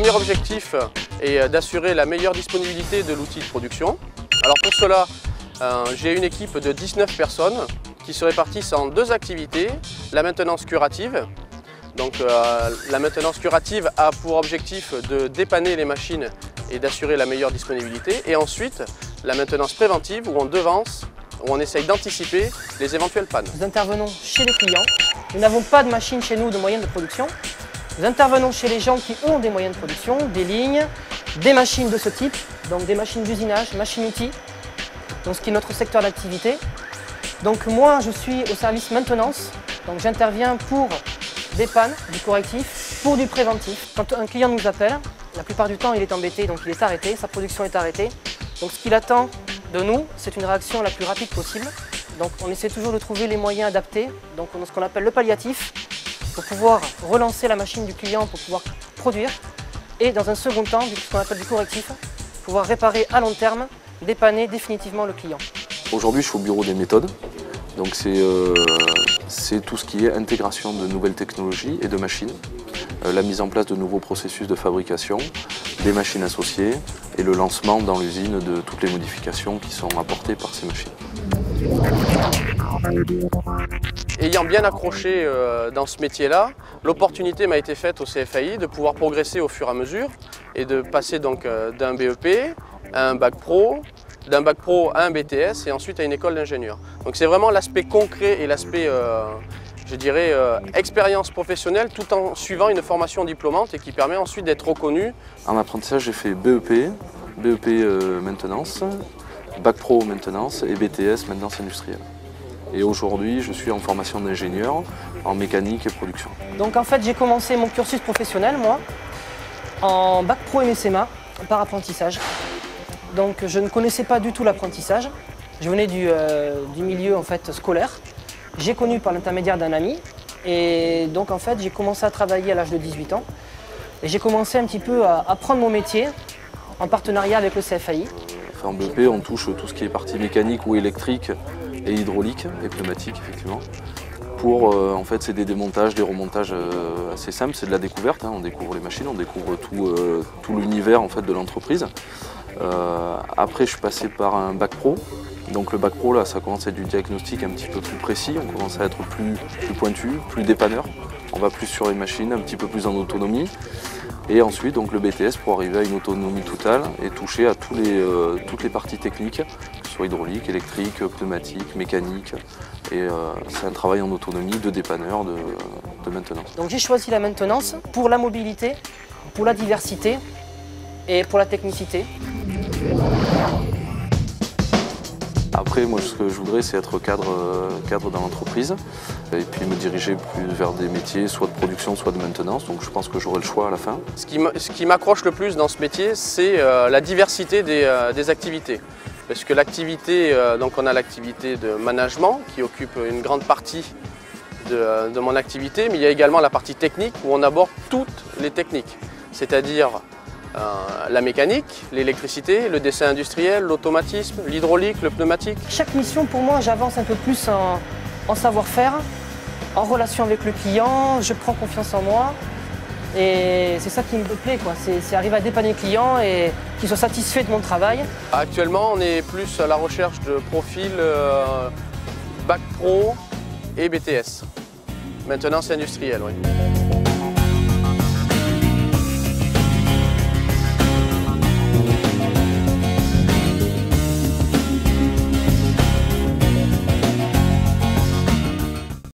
premier objectif est d'assurer la meilleure disponibilité de l'outil de production. Alors pour cela, j'ai une équipe de 19 personnes qui se répartissent en deux activités. La maintenance curative. Donc la maintenance curative a pour objectif de dépanner les machines et d'assurer la meilleure disponibilité. Et ensuite, la maintenance préventive où on devance, où on essaye d'anticiper les éventuelles pannes. Nous intervenons chez les clients. Nous n'avons pas de machines chez nous de moyens de production. Nous intervenons chez les gens qui ont des moyens de production, des lignes, des machines de ce type, donc des machines d'usinage, machines-outils, donc ce qui est notre secteur d'activité. Donc moi, je suis au service maintenance, donc j'interviens pour des pannes, du correctif, pour du préventif. Quand un client nous appelle, la plupart du temps il est embêté, donc il est arrêté, sa production est arrêtée. Donc ce qu'il attend de nous, c'est une réaction la plus rapide possible. Donc on essaie toujours de trouver les moyens adaptés, donc on a ce qu'on appelle le palliatif, pour pouvoir relancer la machine du client, pour pouvoir produire. Et dans un second temps, ce qu'on appelle du correctif, pouvoir réparer à long terme, dépanner définitivement le client. Aujourd'hui je suis au bureau des méthodes, donc c'est tout ce qui est intégration de nouvelles technologies et de machines, la mise en place de nouveaux processus de fabrication, des machines associées et le lancement dans l'usine de toutes les modifications qui sont apportées par ces machines. Ayant bien accroché dans ce métier-là, l'opportunité m'a été faite au CFAI de pouvoir progresser au fur et à mesure et de passer donc d'un BEP à un bac pro, d'un bac pro à un BTS et ensuite à une école d'ingénieur. Donc c'est vraiment l'aspect concret et l'aspect, je dirais, expérience professionnelle tout en suivant une formation diplômante et qui permet ensuite d'être reconnu. En apprentissage, j'ai fait BEP, maintenance, bac pro maintenance et BTS maintenance industrielle. Et aujourd'hui, je suis en formation d'ingénieur en mécanique et production. Donc en fait, j'ai commencé mon cursus professionnel, moi, en bac pro MSMA, par apprentissage. Donc je ne connaissais pas du tout l'apprentissage. Je venais du milieu en fait, scolaire. J'ai connu par l'intermédiaire d'un ami. Et donc en fait, j'ai commencé à travailler à l'âge de 18 ans. Et j'ai commencé un petit peu à apprendre mon métier en partenariat avec le CFAI. En BEP, on touche tout ce qui est partie mécanique ou électrique et hydraulique et pneumatique effectivement. Pour en fait c'est des démontages, des remontages assez simples, c'est de la découverte, hein. On découvre les machines, on découvre tout l'univers en fait de l'entreprise. Après je suis passé par un bac pro. Donc le bac pro là ça commence à être du diagnostic un petit peu plus précis, on commence à être plus pointu, plus dépanneur. On va plus sur les machines, un petit peu plus en autonomie. Et ensuite donc le BTS pour arriver à une autonomie totale et toucher à toutes les parties techniques, que ce soit hydraulique, électrique, pneumatique, mécanique. Et c'est un travail en autonomie de dépanneur, de maintenance. Donc j'ai choisi la maintenance pour la mobilité, pour la diversité et pour la technicité. Après, moi, ce que je voudrais, c'est être cadre dans l'entreprise et puis me diriger plus vers des métiers, soit de production, soit de maintenance. Donc je pense que j'aurai le choix à la fin. Ce qui m'accroche le plus dans ce métier, c'est la diversité des activités. Parce que l'activité, donc on a l'activité de management qui occupe une grande partie de mon activité, mais il y a également la partie technique où on aborde toutes les techniques, c'est-à-dire la mécanique, l'électricité, le dessin industriel, l'automatisme, l'hydraulique, le pneumatique. Chaque mission pour moi, j'avance un peu plus en savoir-faire, en relation avec le client, je prends confiance en moi et c'est ça qui me plaît, quoi. C'est arriver à dépanner le client et qu'il soit satisfait de mon travail. Actuellement, on est plus à la recherche de profils bac pro et BTS, maintenance industrielle. Oui.